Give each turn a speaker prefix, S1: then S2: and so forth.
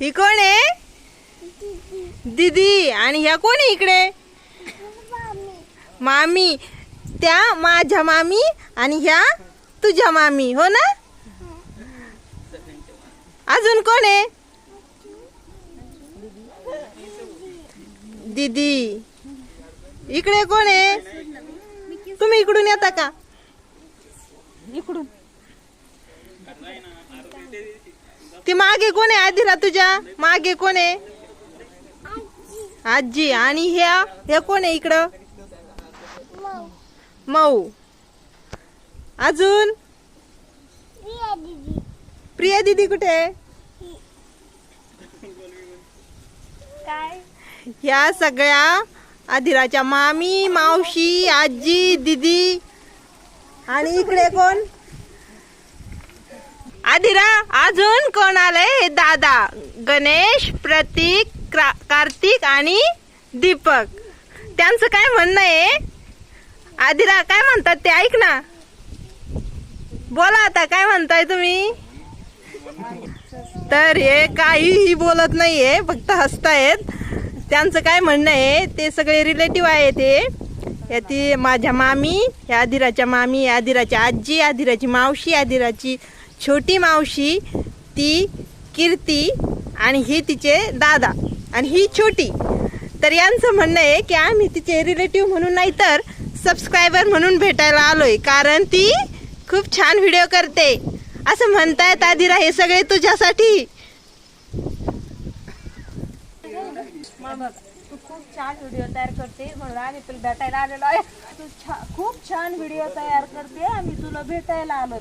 S1: ही कोण आहे? दीदी. आणि ह्या कोण आहे इकडे? मामी. त्या माझ्या मामी आणि ह्या तुझ्या मामी, हो ना? अजून कोण आहे? दीदी. इकडे कोण आहे? तुम्ही इकडून येता का? इकडून. ती मागे कोण आहे? आधीला तुझ्या मागे कोण आहे? आजी. आणि ह्या कोण आहे इकडं? मऊ. अजून? प्रिया दीदी कुठे आहे? ह्या सगळ्या आधिराच्या मामी, मावशी, आजी, दीदी. आणि इकडे कोण? आधिरा. अजून कोण आलंय? दादा, गणेश, प्रतीक, कार्तिक आणि दीपक. त्यांचं काय म्हणणं आहे? आधिरा काय म्हणतात ते ऐक ना. बोला आता, काय म्हणताय तुम्ही? तर हे काहीही बोलत नाहीये, फक्त हसतायत. त्यांचं काय म्हणणं आहे? ते सगळे रिलेटिव्ह आहे. ते ती माझ्या मामी, ह्या आधिराच्या मामी, आधिराची आजी, आधिराची मावशी, आधिराची छोटी मावशी, ती कीर्ती आणि ही तिचे दादा आणि ही छोटी. तर यांचं म्हणणं आहे की आम्ही तिचे रिलेटिव्ह म्हणून नाही तर सबस्क्रायबर म्हणून भेटायला आलोय, कारण ती खूप छान व्हिडिओ करते असं म्हणतायत. आधिरा, हे सगळे तुझ्यासाठी.
S2: तू खूप छान व्हिडिओ तयार करते म्हणून आम्ही तुला भेटायला आलेलो आहे. तू खूप छान व्हिडिओ तयार करते, आम्ही तुला भेटायला आलो.